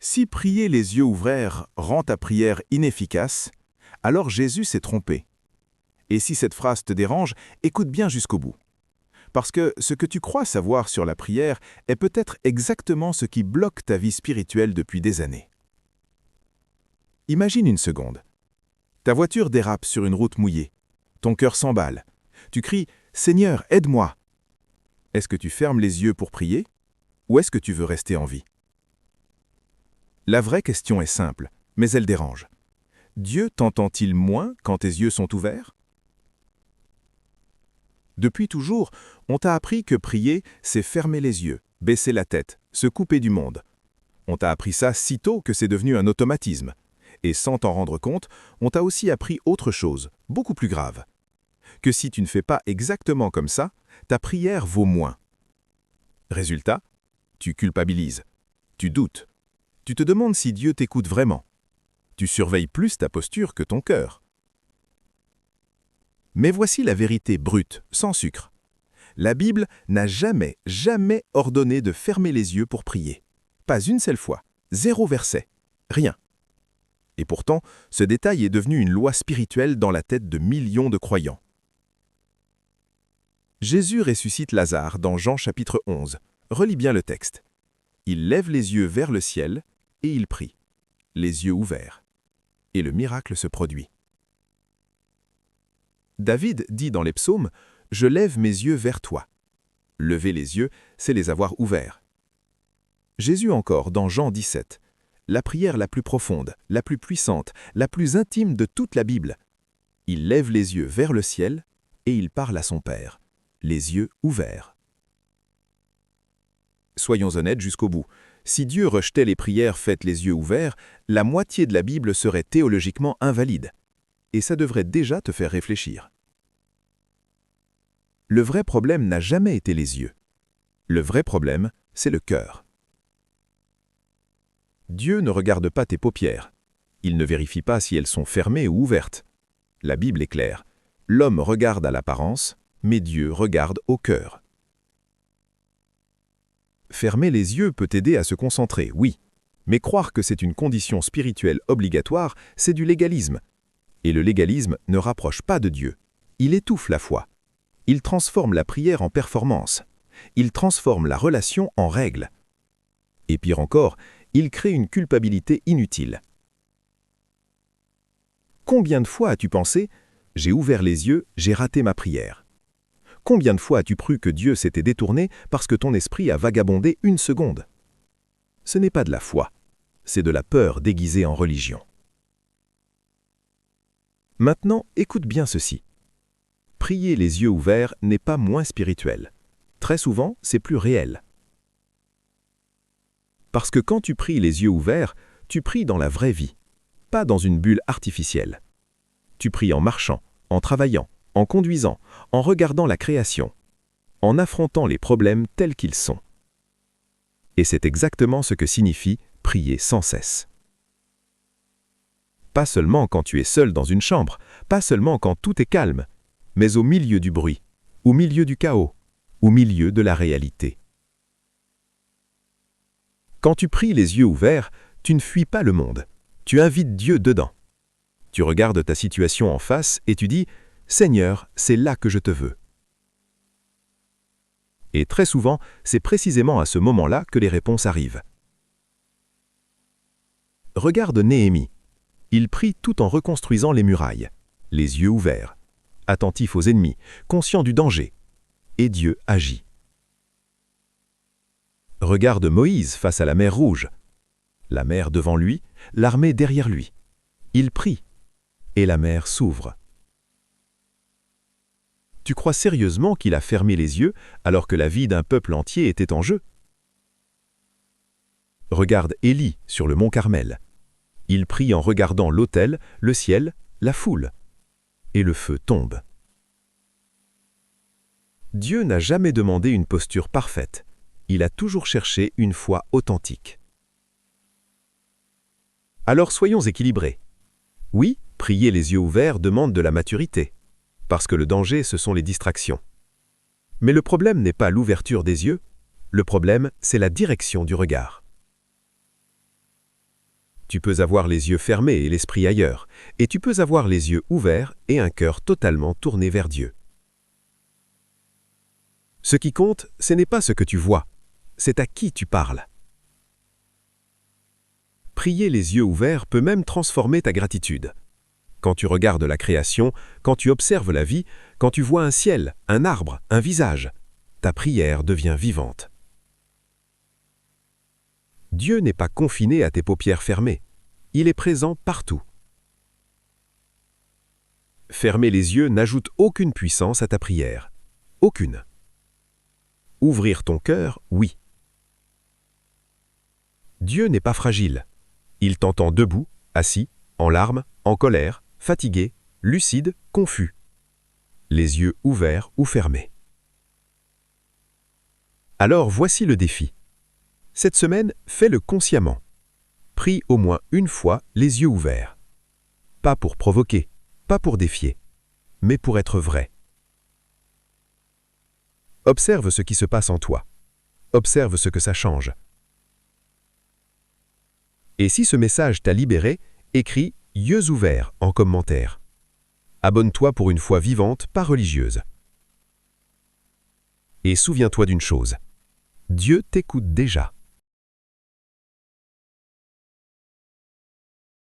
Si prier les yeux ouverts rend ta prière inefficace, alors Jésus s'est trompé. Et si cette phrase te dérange, écoute bien jusqu'au bout. Parce que ce que tu crois savoir sur la prière est peut-être exactement ce qui bloque ta vie spirituelle depuis des années. Imagine une seconde. Ta voiture dérape sur une route mouillée. Ton cœur s'emballe. Tu cries « Seigneur, aide-moi !» Est-ce que tu fermes les yeux pour prier ou est-ce que tu veux rester en vie? La vraie question est simple, mais elle dérange. Dieu t'entend-il moins quand tes yeux sont ouverts? Depuis toujours, on t'a appris que prier, c'est fermer les yeux, baisser la tête, se couper du monde. On t'a appris ça si tôt que c'est devenu un automatisme. Et sans t'en rendre compte, on t'a aussi appris autre chose, beaucoup plus grave. Que si tu ne fais pas exactement comme ça, ta prière vaut moins. Résultat, tu culpabilises, tu doutes, tu te demandes si Dieu t'écoute vraiment. Tu surveilles plus ta posture que ton cœur. Mais voici la vérité brute, sans sucre. La Bible n'a jamais ordonné de fermer les yeux pour prier. Pas une seule fois, 0 verset, rien. Et pourtant, ce détail est devenu une loi spirituelle dans la tête de millions de croyants. Jésus ressuscite Lazare dans Jean chapitre 11. Relis bien le texte. Il lève les yeux vers le ciel et il prie, les yeux ouverts. Et le miracle se produit. David dit dans les psaumes « Je lève mes yeux vers toi ». Lever les yeux, c'est les avoir ouverts. Jésus encore dans Jean 17. La prière la plus profonde, la plus puissante, la plus intime de toute la Bible. Il lève les yeux vers le ciel et il parle à son Père, les yeux ouverts. Soyons honnêtes jusqu'au bout. Si Dieu rejetait les prières faites les yeux ouverts, la moitié de la Bible serait théologiquement invalide. Et ça devrait déjà te faire réfléchir. Le vrai problème n'a jamais été les yeux. Le vrai problème, c'est le cœur. Dieu ne regarde pas tes paupières. Il ne vérifie pas si elles sont fermées ou ouvertes. La Bible est claire. L'homme regarde à l'apparence, mais Dieu regarde au cœur. Fermer les yeux peut aider à se concentrer, oui. Mais croire que c'est une condition spirituelle obligatoire, c'est du légalisme. Et le légalisme ne rapproche pas de Dieu. Il étouffe la foi. Il transforme la prière en performance. Il transforme la relation en règle. Et pire encore, il crée une culpabilité inutile. Combien de fois as-tu pensé « J'ai ouvert les yeux, j'ai raté ma prière » ? Combien de fois as-tu cru que Dieu s'était détourné parce que ton esprit a vagabondé une seconde? Ce n'est pas de la foi, c'est de la peur déguisée en religion. Maintenant, écoute bien ceci. Prier les yeux ouverts n'est pas moins spirituel. Très souvent, c'est plus réel. Parce que quand tu pries les yeux ouverts, tu pries dans la vraie vie, pas dans une bulle artificielle. Tu pries en marchant, en travaillant, en conduisant, en regardant la création, en affrontant les problèmes tels qu'ils sont. Et c'est exactement ce que signifie prier sans cesse. Pas seulement quand tu es seul dans une chambre, pas seulement quand tout est calme, mais au milieu du bruit, au milieu du chaos, au milieu de la réalité. Quand tu pries les yeux ouverts, tu ne fuis pas le monde, tu invites Dieu dedans. Tu regardes ta situation en face et tu dis « Seigneur, c'est là que je te veux ». Et très souvent, c'est précisément à ce moment-là que les réponses arrivent. Regarde Néhémie. Il prie tout en reconstruisant les murailles, les yeux ouverts, attentif aux ennemis, conscient du danger. Et Dieu agit. Regarde Moïse face à la mer Rouge. La mer devant lui, l'armée derrière lui. Il prie, et la mer s'ouvre. Tu crois sérieusement qu'il a fermé les yeux alors que la vie d'un peuple entier était en jeu? Regarde Élie sur le mont Carmel. Il prie en regardant l'autel, le ciel, la foule. Et le feu tombe. Dieu n'a jamais demandé une posture parfaite. Il a toujours cherché une foi authentique. Alors soyons équilibrés. Oui, prier les yeux ouverts demande de la maturité. Parce que le danger, ce sont les distractions. Mais le problème n'est pas l'ouverture des yeux, le problème, c'est la direction du regard. Tu peux avoir les yeux fermés et l'esprit ailleurs, et tu peux avoir les yeux ouverts et un cœur totalement tourné vers Dieu. Ce qui compte, ce n'est pas ce que tu vois, c'est à qui tu parles. Prier les yeux ouverts peut même transformer ta gratitude. Quand tu regardes la création, quand tu observes la vie, quand tu vois un ciel, un arbre, un visage, ta prière devient vivante. Dieu n'est pas confiné à tes paupières fermées. Il est présent partout. Fermer les yeux n'ajoute aucune puissance à ta prière. Aucune. Ouvrir ton cœur, oui. Dieu n'est pas fragile. Il t'entend debout, assis, en larmes, en colère, fatigué, lucide, confus. Les yeux ouverts ou fermés. Alors voici le défi. Cette semaine, fais-le consciemment. Prie au moins une fois les yeux ouverts. Pas pour provoquer, pas pour défier, mais pour être vrai. Observe ce qui se passe en toi. Observe ce que ça change. Et si ce message t'a libéré, écris « yeux ouverts » en commentaire. Abonne-toi pour une foi vivante, pas religieuse. Et souviens-toi d'une chose. Dieu t'écoute déjà.